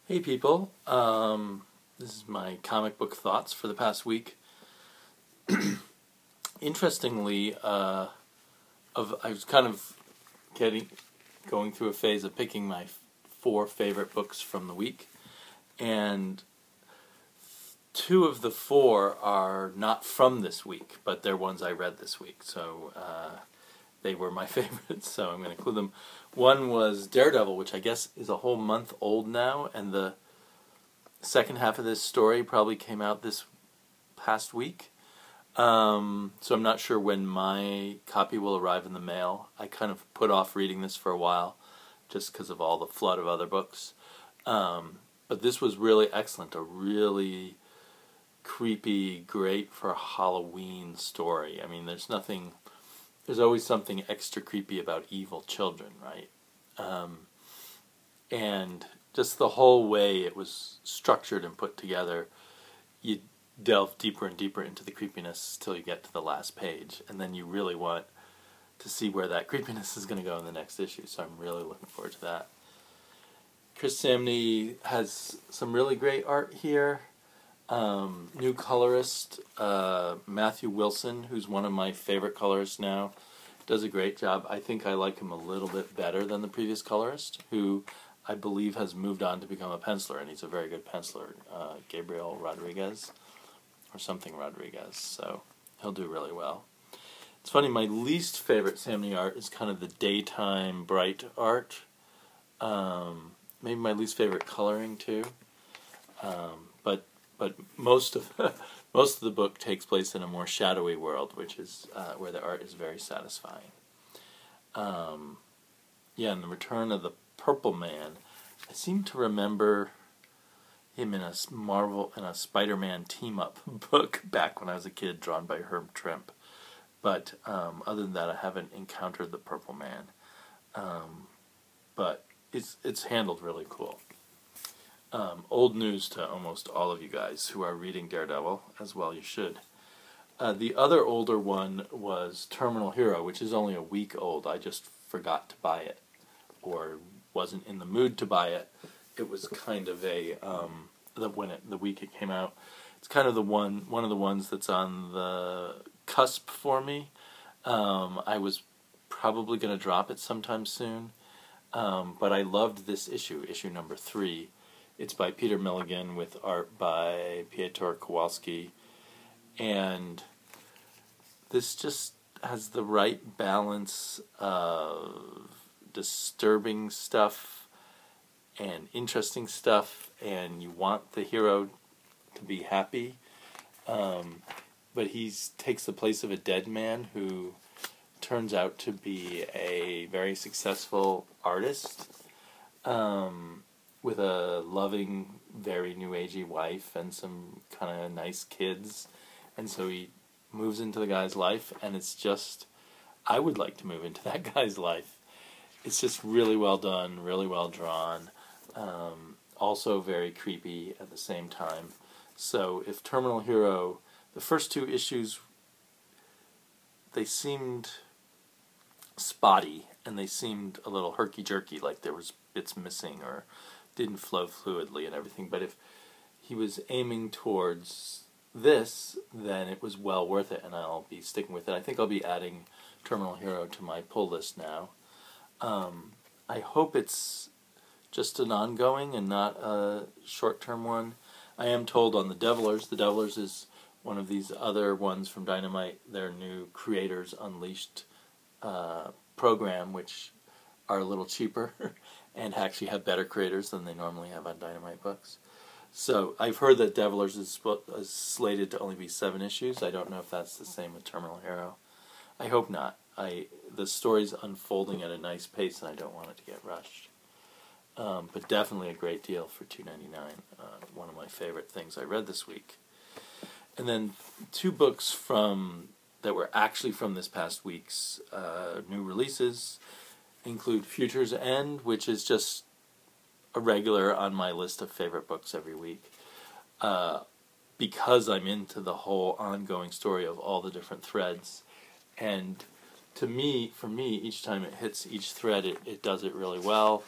Hey people, this is my comic book thoughts for the past week. Interestingly, I was kind of going through a phase of picking my four favorite books from the week, and two of the four are not from this week, but they're ones I read this week, so they were my favorites, so I'm going to include them. One was Daredevil, which I guess is a whole month old now, and the second half of this story probably came out this past week. So I'm not sure when my copy will arrive in the mail. I kind of put off reading this for a while just because of all the flood of other books. But this was really excellent, a really creepy, great for a Halloween story. I mean, there's always something extra creepy about evil children, right? And just the whole way it was structured and put together, you delve deeper and deeper into the creepiness till you get to the last page, and then you really want to see where that creepiness is going to go in the next issue, so I'm really looking forward to that. Chris Samney has some really great art here. New colorist, Matthew Wilson, who's one of my favorite colorists now, does a great job. I think I like him a little bit better than the previous colorist, who I believe has moved on to become a penciler, and he's a very good penciler, Gabriel Rodriguez, or something Rodriguez, so he'll do really well. It's funny, my least favorite Samney art is kind of the daytime bright art. Maybe my least favorite coloring too. But most of the book takes place in a more shadowy world, which is where the art is very satisfying. Yeah, and the return of the Purple Man. I seem to remember him in a Spider-Man team-up book back when I was a kid, drawn by Herb Trimpe. But other than that, I haven't encountered the Purple Man. But it's handled really cool. Old news to almost all of you guys who are reading Daredevil, as well you should. The other older one was Terminal Hero, which is only a week old. I just forgot to buy it, or wasn't in the mood to buy it. It was kind of a the week it came out. It's kind of one of the ones that's on the cusp for me. I was probably going to drop it sometime soon, but I loved this issue number 3. It's by Peter Milligan with art by Piotr Kowalski, and this just has the right balance of disturbing stuff and interesting stuff, and you want the hero to be happy, but he takes the place of a dead man who turns out to be a very successful artist, with a loving, very new-agey wife and some kind of nice kids, and so he moves into the guy's life, and it's just, I would like to move into that guy's life. It's just really well done, really well drawn, also very creepy at the same time. So if Terminal Hero, the first 2 issues, they seemed spotty, and they seemed a little herky-jerky, like there was bits missing or didn't flow fluidly and everything, but if he was aiming towards this, then it was well worth it, and I'll be sticking with it. I think I'll be adding Terminal Hero to my pull list now. I hope it's just an ongoing and not a short-term one. I am told on the Devilers is one of these other ones from Dynamite, their new Creators Unleashed program, which are a little cheaper and actually have better creators than they normally have on Dynamite books. So I've heard that Devilers is slated to only be 7 issues. I don't know if that's the same with Terminal Hero. I hope not. The story's unfolding at a nice pace, and I don't want it to get rushed. But definitely a great deal for $2.99. One of my favorite things I read this week. And then 2 books that were actually from this past week's new releases include Future's End, which is just a regular on my list of favorite books every week, because I'm into the whole ongoing story of all the different threads, and for me, each time it hits each thread, it does it really well.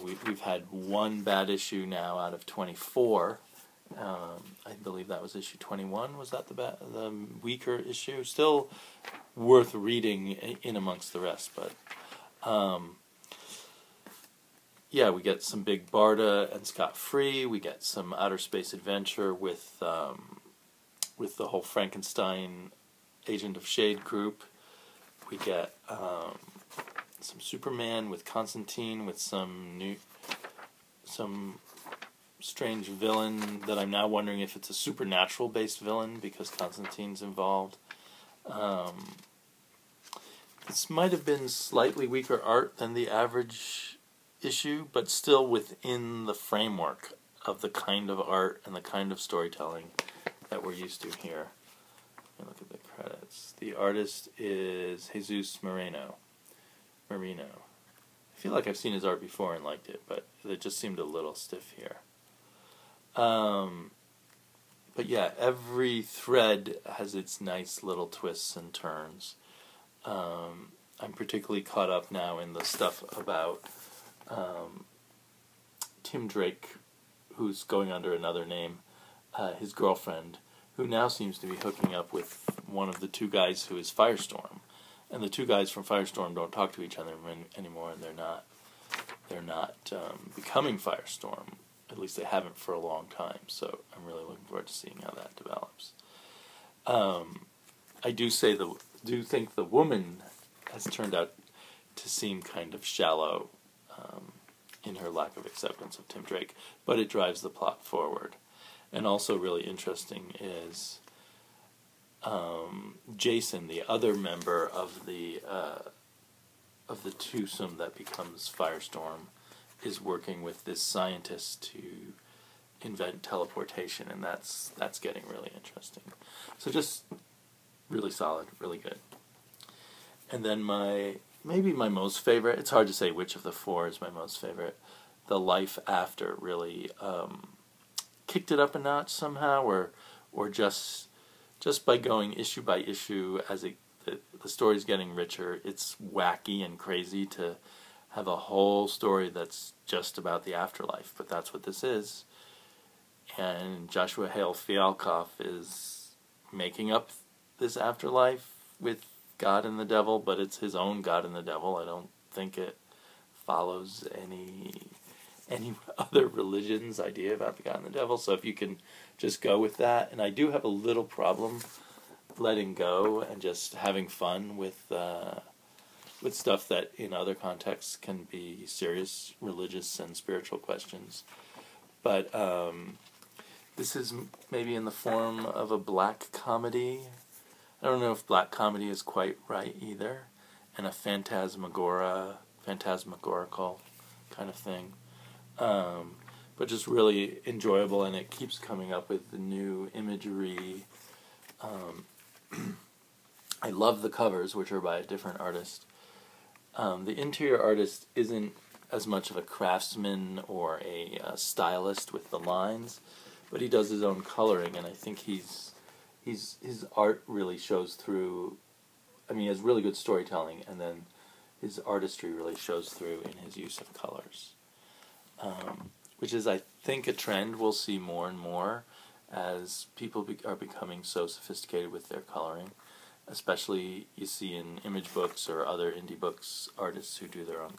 we've had one bad issue now out of 24. I believe that was issue 21. Was that the weaker issue? Still worth reading in amongst the rest, but yeah, we get some big Barda and Scott Free. We get some outer space adventure with the whole Frankenstein Agent of Shade group. We get some Superman with Constantine, with some strange villain that I'm now wondering if it's a supernatural based villain because Constantine's involved. This might have been slightly weaker art than the average issue, but still within the framework of the kind of art and the kind of storytelling that we're used to here. Look at the credits. The artist is Jesus Moreno. I feel like I've seen his art before and liked it, but it just seemed a little stiff here. But yeah, every thread has its nice little twists and turns. I'm particularly caught up now in the stuff about Tim Drake, who's going under another name, his girlfriend, who now seems to be hooking up with one of the two guys who is Firestorm. And the two guys from Firestorm don't talk to each other anymore, and they're not becoming Firestorm. At least they haven't for a long time, so I'm really looking forward to seeing how that develops. I do think the woman has turned out to seem kind of shallow in her lack of acceptance of Tim Drake, but it drives the plot forward. And also really interesting is Jason, the other member of the twosome that becomes Firestorm, is working with this scientist to invent teleportation, and that's getting really interesting. So just really solid, really good. And then maybe my most favorite, it's hard to say which of the four is my most favorite, The Life After really kicked it up a notch somehow, or just by going issue by issue as the story's getting richer. It's wacky and crazy to have a whole story that's just about the afterlife, but that's what this is. And Joshua Hale Fialkoff is making up this afterlife with God and the devil, but it's his own God and the devil. I don't think it follows any other religion's idea about the God and the devil, so if you can just go with that. And I do have a little problem letting go and just having fun with stuff that in other contexts can be serious religious and spiritual questions. But this is maybe in the form of a black comedy. I don't know if black comedy is quite right either, and a phantasmagorical kind of thing. But just really enjoyable, and it keeps coming up with the new imagery. I love the covers, which are by a different artist. The interior artist isn't as much of a craftsman or a stylist with the lines, but he does his own coloring, and I think his art really shows through. I mean, he has really good storytelling, and then his artistry really shows through in his use of colors. Which is, I think, a trend we'll see more and more as people are becoming so sophisticated with their coloring. Especially you see in image books or other indie books, artists who do their own,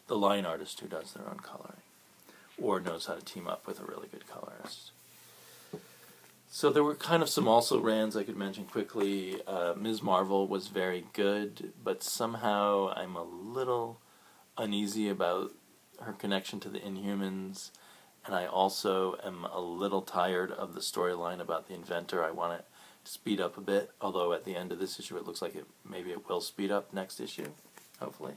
the line artist who does their own coloring, or knows how to team up with a really good colorist. So there were kind of some also-rans I could mention quickly. Ms. Marvel was very good, but somehow I'm a little uneasy about her connection to the Inhumans, and I also am a little tired of the storyline about the inventor. I want it to speed up a bit, although at the end of this issue it looks like maybe it will speed up next issue, hopefully.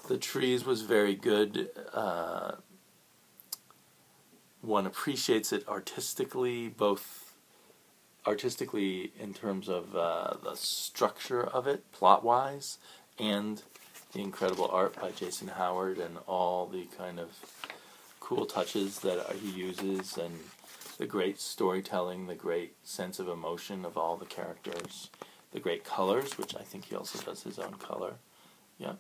The Trees was very good. One appreciates it artistically, both artistically in terms of the structure of it, plot-wise, and the incredible art by Jason Howard and all the kind of cool touches that he uses, and the great storytelling, the great sense of emotion of all the characters, the great colors, which I think he also does his own color. Yeah.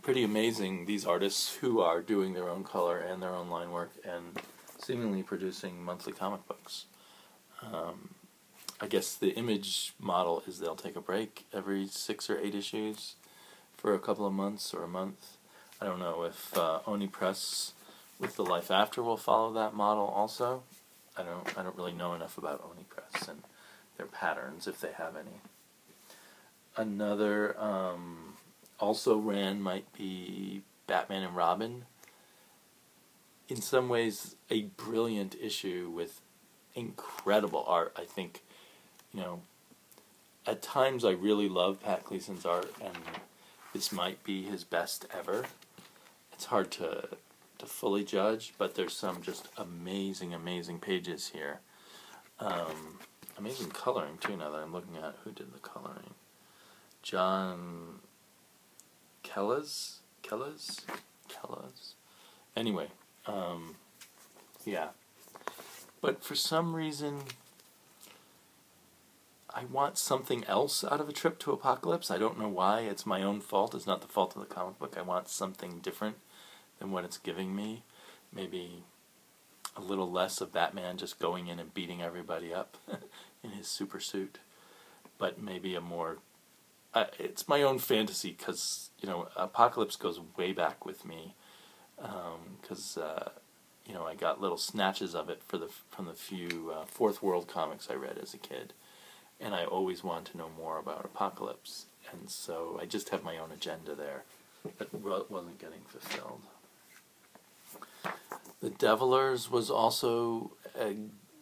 pretty amazing, these artists who are doing their own color and their own line work and seemingly producing monthly comic books. I guess the Image model is they'll take a break every 6 or 8 issues for a couple of months or a month. I don't know if Oni Press with The Life After will follow that model also. I don't really know enough about Oni Press and their patterns, if they have any. Another also ran might be Batman and Robin. In some ways, a brilliant issue with incredible art. I think, at times I really love Pat Gleason's art, and this might be his best ever. It's hard to fully judge, but there's some just amazing, amazing pages here. Amazing coloring, too, now that I'm looking at who did the coloring. John Kellas? Anyway, yeah. But for some reason, I want something else out of A Trip to Apocalypse. I don't know why. It's my own fault. It's not the fault of the comic book. I want something different than what it's giving me. Maybe a little less of Batman just going in and beating everybody up in his super suit. But maybe a more... it's my own fantasy, because, Apocalypse goes way back with me. Because, I got little snatches of it from the few Fourth World comics I read as a kid. And I always wanted to know more about Apocalypse. And so I just have my own agenda there that wasn't getting fulfilled. The Devilers was also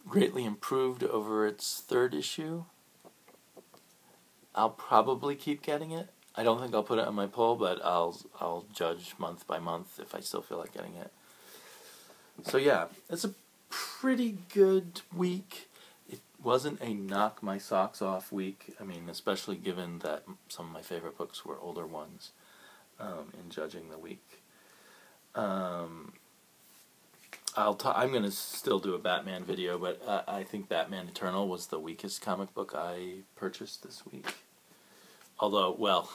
greatly improved over its 3rd issue. I'll probably keep getting it. I don't think I'll put it on my poll, but I'll judge month by month if I still feel like getting it. So yeah, it's a pretty good week. It wasn't a knock my socks off week. I mean, especially given that some of my favorite books were older ones in judging the week. I'm going to still do a Batman video, but I think Batman Eternal was the weakest comic book I purchased this week. Although, well,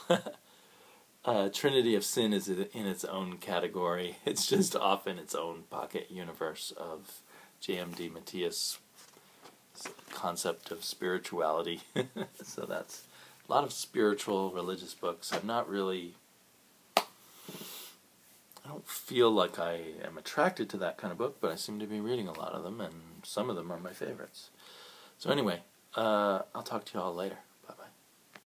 Trinity of Sin is in its own category. It's just off in its own pocket universe of J.M.D. Matthias' concept of spirituality. So that's a lot of spiritual, religious books. I don't feel like I am attracted to that kind of book, but I seem to be reading a lot of them, and some of them are my favorites. So anyway, I'll talk to you all later.